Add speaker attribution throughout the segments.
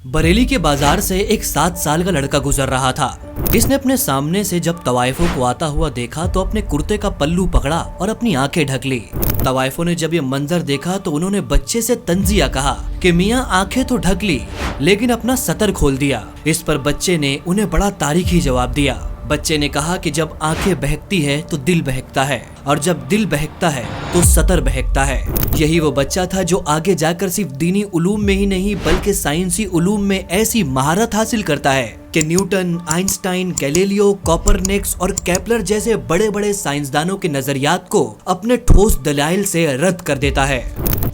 Speaker 1: बरेली के बाजार से एक 7 साल का लड़का गुजर रहा था। इसने अपने सामने से जब तवाइफों को आता हुआ देखा तो अपने कुर्ते का पल्लू पकड़ा और अपनी आंखें ढक ली। तवाइफों ने जब ये मंजर देखा तो उन्होंने बच्चे से तंजिया कहा कि मियां आंखें तो ढक ली लेकिन अपना सतर खोल दिया। इस पर बच्चे ने उन्हें बड़ा तारीखी जवाब दिया। बच्चे ने कहा कि जब आंखें बहकती है तो दिल बहकता है और जब दिल बहकता है तो सतर बहकता है। यही वो बच्चा था जो आगे जाकर सिर्फ दीनी उलूम में ही नहीं बल्कि साइंसी उलूम में ऐसी महारत हासिल करता है कि न्यूटन, आइंस्टाइन, गैलीलियो, कोपरनिकस और केपलर जैसे बड़े बड़े साइंसदानों के नजरियात को अपने ठोस दलाइल से रद्द कर देता है।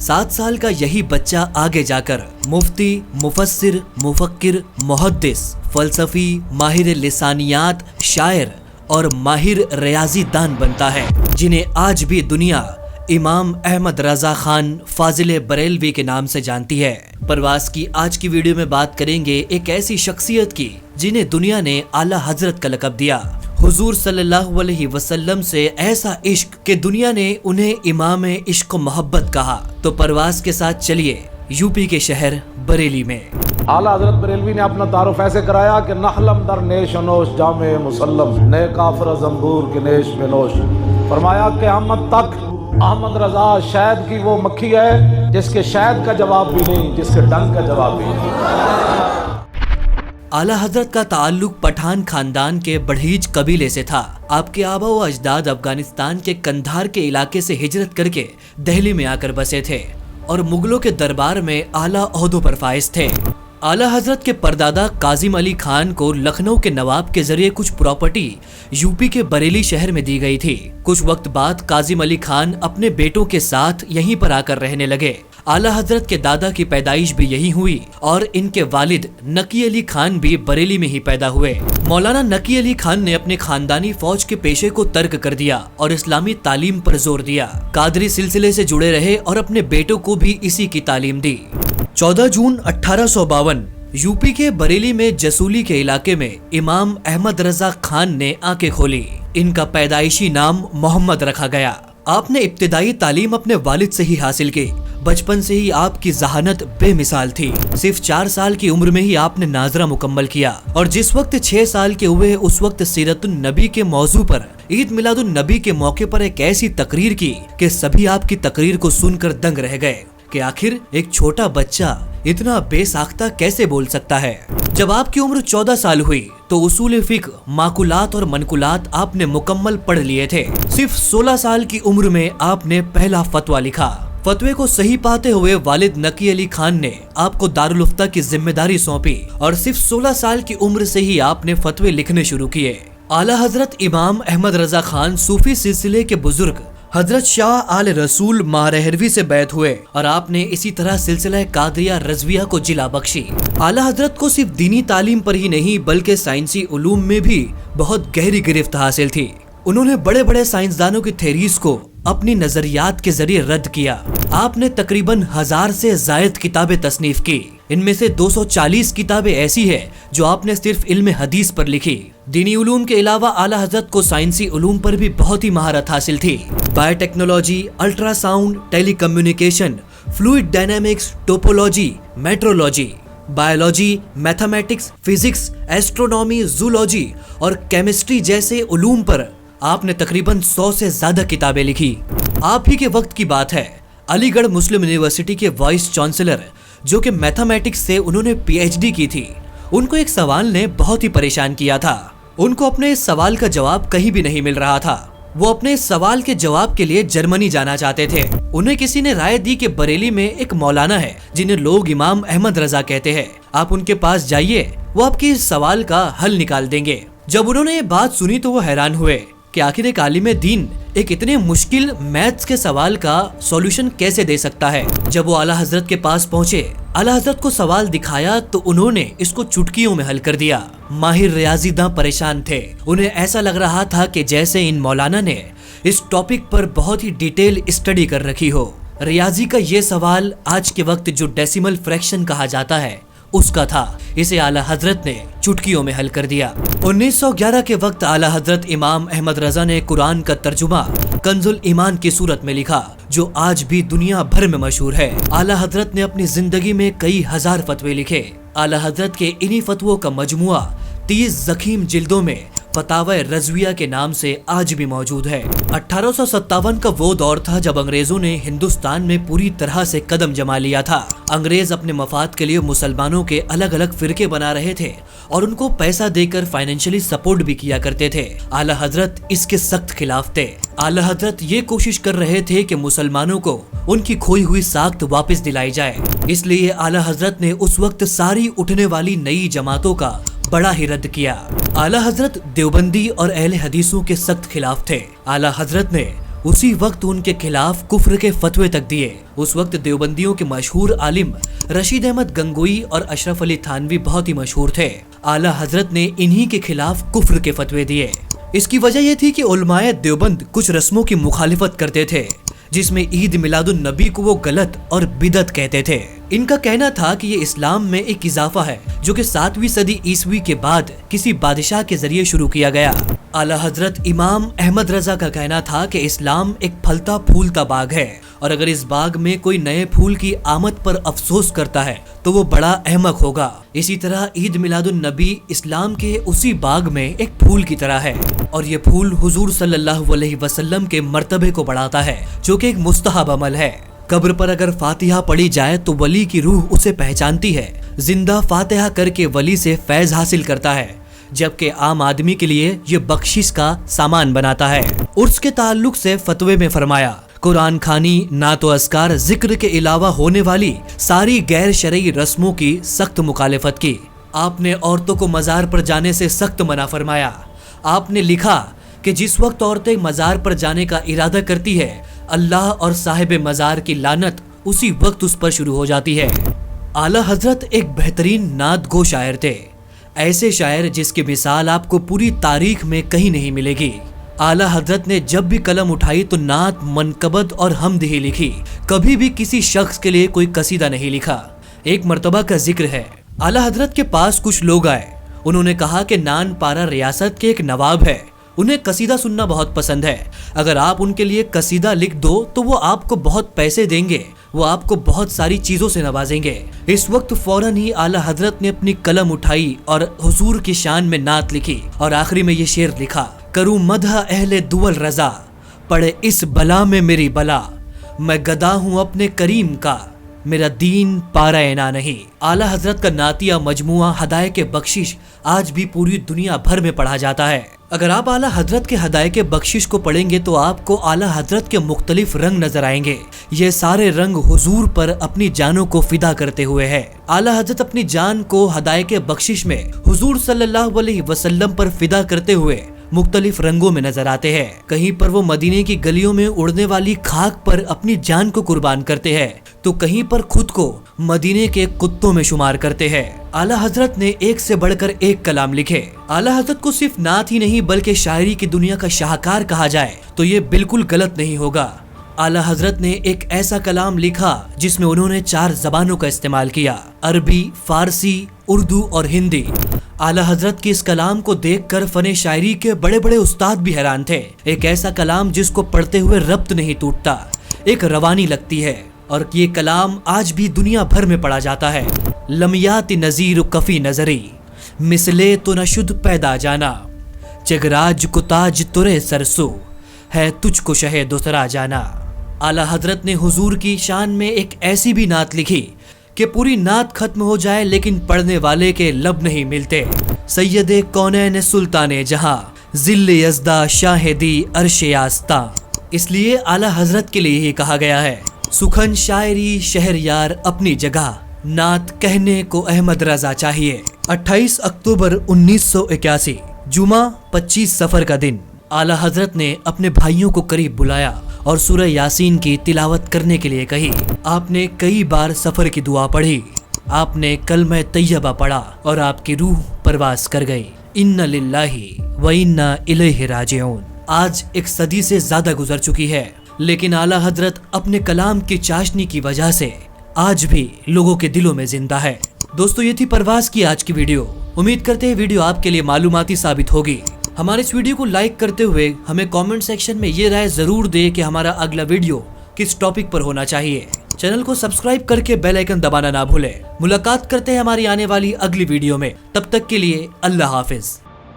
Speaker 1: 7 साल का यही बच्चा आगे जाकर मुफ्ती, मुफस्सिर, मुफक्किर, मुहद्दिस, फलसफी, माहिर लिसानियात, शायर और माहिर रियाजी दान बनता है, जिन्हें आज भी दुनिया इमाम अहमद रजा खान फाजिल बरेलवी के नाम से जानती है। परवास की आज की वीडियो में बात करेंगे एक ऐसी शख्सियत की जिन्हें दुनिया ने आला हजरत का लक़ब दिया। हुजूर सल्लल्लाहु अलैहि वसल्लम से ऐसा इश्क कि दुनिया ने उन्हें इमाम इश्क मोहब्बत कहा। तो परवास के साथ चलिए यूपी के शहर बरेली में।
Speaker 2: आला हजरत बरेलवी ने अपना तारुफ ऐसे कराया कि नहलम दर नेश नोश जामे मुसल्लम ने काफर जंबूर के नेश बेनोश। फरमाया कि अहमद तक अहमद रजा शहद की वो मक्खी है जिसके शहद का जवाब भी नहीं, जिसके डंक का जवाब भी नहीं।
Speaker 1: आला हजरत का ताल्लुक पठान खानदान के बढ़ीज कबीले से था। आपके आबा व अजदाद अफगानिस्तान के कंधार के इलाके से हिजरत करके दिल्ली में आकर बसे थे और मुगलों के दरबार में आला ओहदों पर फाइज थे। आला हजरत के परदादा काजिम अली खान को लखनऊ के नवाब के जरिए कुछ प्रॉपर्टी यूपी के बरेली शहर में दी गई थी। कुछ वक्त बाद काजिम अली खान अपने बेटों के साथ यहीं पर आकर रहने लगे। आला हजरत के दादा की पैदाइश भी यही हुई और इनके वालिद नकी अली खान भी बरेली में ही पैदा हुए। मौलाना नकी अली खान ने अपने खानदानी फौज के पेशे को तर्क कर दिया और इस्लामी तालीम पर जोर दिया। कादरी सिलसिले से जुड़े रहे और अपने बेटों को भी इसी की तालीम दी। 14 जून 1852 यूपी के बरेली में जसूली के इलाके में इमाम अहमद रजा खान ने आंखें खोली। इनका पैदाइशी नाम मोहम्मद रखा गया। आपने इब्तिदाई तालीम अपने वालिद से ही हासिल की। बचपन से ही आपकी जहानत बेमिसाल थी। सिर्फ 4 साल की उम्र में ही आपने नाजरा मुकम्मल किया और जिस वक्त 6 साल के हुए उस वक्त सीरतुन नबी के मौजू पर ईद मिलादुन नबी के मौके पर एक ऐसी तकरीर की कि सभी आपकी तकरीर को सुनकर दंग रह गए कि आखिर एक छोटा बच्चा इतना बेसाख्ता कैसे बोल सकता है। जब आपकी उम्र 14 साल हुई तो उसूल फिक्र, माकुलात और मनकुलात आपने मुकम्मल पढ़ लिए थे। सिर्फ 16 साल की उम्र में आपने पहला फतवा लिखा। फतवे को सही पाते हुए वालिद नकी अली खान ने आपको दारुल उफ्ता की जिम्मेदारी सौंपी और सिर्फ 16 साल की उम्र से ही आपने फतवे लिखने शुरू किए। आला हजरत इमाम अहमद रजा खान सूफी सिलसिले के बुजुर्ग हजरत शाह आल रसूल मारहरवी से बैत हुए और आपने इसी तरह सिलसिला कादरिया रजविया को जिला बख्शी। आला हजरत को सिर्फ दीनी तालीम पर ही नहीं बल्कि साइंसी उलूम में भी बहुत गहरी गिरफ्त हासिल थी। उन्होंने बड़े बड़े साइंसदानों की थेरीज को अपनी नजरियात के जरिए रद्द किया। आपने तकरीबन 1000 से जायद किताबें तसनीफ की। इनमें से 240 किताबें ऐसी है जो आपने सिर्फ इल्म हदीस पर लिखी। दीनी उलूम के अलावा आला हजरत को साइंसी उलूम पर भी बहुत ही महारत हासिल थी। Biotechnology, ultrasound, telecommunication, fluid dynamics, topology, metrology, biology, mathematics, physics, astronomy, zoology और केमिस्ट्री जैसे उलूम पर आपने तकरीबन 100 से ज्यादा किताबें लिखी। आप ही के वक्त की बात है, अलीगढ़ मुस्लिम यूनिवर्सिटी के वाइस चांसलर जो कि मैथमेटिक्स से उन्होंने पीएचडी की थी, उनको एक सवाल ने बहुत ही परेशान किया था। उनको अपने इस सवाल का जवाब कहीं भी नहीं मिल रहा था। वो अपने इस सवाल के जवाब के लिए जर्मनी जाना चाहते थे। उन्हें किसी ने राय दी कि बरेली में एक मौलाना है जिन्हें लोग इमाम अहमद रजा कहते हैं, आप उनके पास जाइए, वो आपके इस सवाल का हल निकाल देंगे। जब उन्होंने ये बात सुनी तो वो हैरान हुए कि आखिर एक आलिम दीन एक इतने मुश्किल मैथ्स के सवाल का सॉल्यूशन कैसे दे सकता है। जब वो आला हजरत के पास पहुँचे, आला हजरत को सवाल दिखाया तो उन्होंने इसको चुटकियों में हल कर दिया। माहिर रियाजी दां परेशान थे। उन्हें ऐसा लग रहा था कि जैसे इन मौलाना ने इस टॉपिक पर बहुत ही डिटेल स्टडी कर रखी हो। रियाजी का ये सवाल आज के वक्त जो डेसिमल फ्रैक्शन कहा जाता है उसका था। इसे आला हजरत ने चुटकियों में हल कर दिया। 1911 के वक्त आला हजरत इमाम अहमद रजा ने कुरान का तर्जुमा कंजुल ईमान की सूरत में लिखा, जो आज भी दुनिया भर में मशहूर है। आला हजरत ने अपनी जिंदगी में कई हजार फतवे लिखे। आला हजरत के इन्हीं फतवों का मजमुआ 30 ज़ख़ीम जिल्दों में फतावा रज़विया के नाम से आज भी मौजूद है। 1857 का वो दौर था जब अंग्रेजों ने हिंदुस्तान में पूरी तरह से कदम जमा लिया था। अंग्रेज अपने मफाद के लिए मुसलमानों के अलग अलग फिरके बना रहे थे और उनको पैसा देकर फाइनेंशियली सपोर्ट भी किया करते थे। आला हजरत इसके सख्त खिलाफ थे। आला हजरत ये कोशिश कर रहे थे कि मुसलमानों को उनकी खोई हुई साख्त वापस दिलाई जाए। इसलिए आला हजरत ने उस वक्त सारी उठने वाली नई जमातों का बड़ा ही रद्द किया। आला हजरत देवबंदी और अहले हदीसों के सख्त खिलाफ थे। आला हजरत ने उसी वक्त उनके खिलाफ कुफ्र के फतवे तक दिए। उस वक्त देवबंदियों के मशहूर आलिम रशीद अहमद गंगोई और अशरफ अली थानवी बहुत ही मशहूर थे। आला हजरत ने इन्हीं के खिलाफ कुफ्र के फतवे दिए। इसकी वजह यह थी कि उलमाए देवबंद कुछ रस्मों की मुखालिफत करते थे, जिसमें ईद मिलादुन नबी को वो गलत और बिदत कहते थे। इनका कहना था कि ये इस्लाम में एक इजाफा है जो कि 7वीं सदी ईसवी के बाद किसी बादशाह के जरिए शुरू किया गया। आला हजरत इमाम अहमद रजा का कहना था कि इस्लाम एक फलता फूलता बाग है और अगर इस बाग में कोई नए फूल की आमद पर अफसोस करता है तो वो बड़ा अहमक होगा। इसी तरह ईद मिलादुन नबी इस्लाम के उसी बाग में एक फूल की तरह है और ये फूल हुजूर सल्लल्लाहु अलैहि वसल्लम के मर्तबे को बढ़ाता है, जो कि एक मुस्तहब अमल है। कब्र पर अगर फातिहा पढ़ी जाए तो वली की रूह उसे पहचानती है। जिंदा फातिहा करके वली से फैज हासिल करता है, जबकि आम आदमी के लिए ये बख्शिश का सामान बनाता है। उर्स के ताल्लुक से फतवे में फरमाया, कुरान खानी, नातो अस्कार, जिक्र के अलावा होने वाली सारी गैर शरई रस्मों की सख्त मुखालिफत की। आपने औरतों को मजार पर जाने से सख्त मना फरमाया। आपने लिखा कि जिस वक्त औरतें मजार पर जाने का इरादा करती है, अल्लाह और साहिब मजार की लानत उसी वक्त उस पर शुरू हो जाती है। आला हजरत एक बेहतरीन नात गो शायर थे, ऐसे शायर जिसकी मिसाल आपको पूरी तारीख में कहीं नहीं मिलेगी। आला हजरत ने जब भी कलम उठाई तो नात, मनकबत और हमद ही लिखी, कभी भी किसी शख्स के लिए कोई कसीदा नहीं लिखा। एक मर्तबा का जिक्र है, आला हजरत के पास कुछ लोग आए। उन्होंने कहा कि नान पारा रियासत के एक नवाब है, उन्हें कसीदा सुनना बहुत पसंद है। अगर आप उनके लिए कसीदा लिख दो तो वो आपको बहुत पैसे देंगे, वो आपको बहुत सारी चीजों से नवाजेंगे। इस वक्त फौरन ही आला हजरत ने अपनी कलम उठाई और हुजूर की शान में नात लिखी और आखिरी में ये शेर लिखा, करूं मदह अहले दुवल रजा, पड़े इस बला में मेरी बला, मैं गदा हूं अपने करीम का, मेरा दीन पारा एना नहीं। आला हजरत का नातिया मजमुआ हदाये के बख्शिश आज भी पूरी दुनिया भर में पढ़ा जाता है। अगर आप आला हजरत के हदाये के बख्शिश को पढ़ेंगे तो आपको आला हजरत के मुख्तलिफ रंग नजर आएंगे। ये सारे रंग हुजूर पर अपनी जानों को फिदा करते हुए है। आला हजरत अपनी जान को हदाये के बख्शिश में हुजूर सल्लल्लाहु अलैहि वसल्लम पर फिदा करते हुए मुख्तलिफ रंगों में नजर आते हैं। कहीं पर वो मदीने की गलियों में उड़ने वाली खाक पर अपनी जान को कुर्बान करते हैं तो कहीं पर खुद को मदीने के कुत्तों में शुमार करते हैं। आला हजरत ने एक से बढ़कर एक कलाम लिखे। आला हजरत को सिर्फ नात ही नहीं बल्कि शायरी की दुनिया का शाहकार कहा जाए तो ये बिल्कुल गलत नहीं होगा। आला हजरत ने एक ऐसा कलाम लिखा जिसमें उन्होंने 4 जबानों का इस्तेमाल किया, अरबी, फारसी, उर्दू और हिंदी। आला हजरत की इस कलाम को देखकर फने शायरी के बड़े बड़े उस्ताद भी हैरान थे। एक ऐसा कलाम जिसको पढ़ते हुए रब्त नहीं टूटता, एक रवानी लगती है और ये कलाम आज भी दुनिया भर में पढ़ा जाता है। लमियाती नजीर कफी नजरी, मिसले तो न शुद्ध पैदा जाना, जगराज कुताज तुरे सरसो, है तुझको शहे दूसरा जाना। आला हजरत ने हुजूर की शान में एक ऐसी भी नात लिखी कि पूरी नात खत्म हो जाए लेकिन पढ़ने वाले के लब नहीं मिलते। सैयदे कौनैन सुल्ताने जहां, जिल्ले यज़दा शाहिदी अर्शे आस्ता। इसलिए आला हजरत के लिए ही कहा गया है, सुखन शायरी शहरयार अपनी जगह, नात कहने को अहमद रजा चाहिए। 28 अक्टूबर 1981 जुमा 25 सफर का दिन आला हजरत ने अपने भाइयों को करीब बुलाया और सूरह यासीन की तिलावत करने के लिए कही। आपने कई बार सफर की दुआ पढ़ी, आपने कलमा तैयबा पढ़ा और आपकी रूह परवास कर गई। इन्ना लिल्लाहि व इन्ना इलैहि राजिऊन। आज एक सदी से ज्यादा गुजर चुकी है, लेकिन आला हजरत अपने कलाम की चाशनी की वजह से आज भी लोगों के दिलों में जिंदा है। दोस्तों, ये थी परवास की आज की वीडियो। उम्मीद करते हैं वीडियो आपके लिए मालूमाती साबित होगी। हमारे इस वीडियो को लाइक करते हुए हमें कमेंट सेक्शन में ये राय जरूर दे कि हमारा अगला वीडियो किस टॉपिक पर होना चाहिए। चैनल को सब्सक्राइब करके बेल आइकन दबाना ना भूलें। मुलाकात करते हैं हमारी आने वाली अगली वीडियो में, तब तक के लिए अल्लाह हाफिज।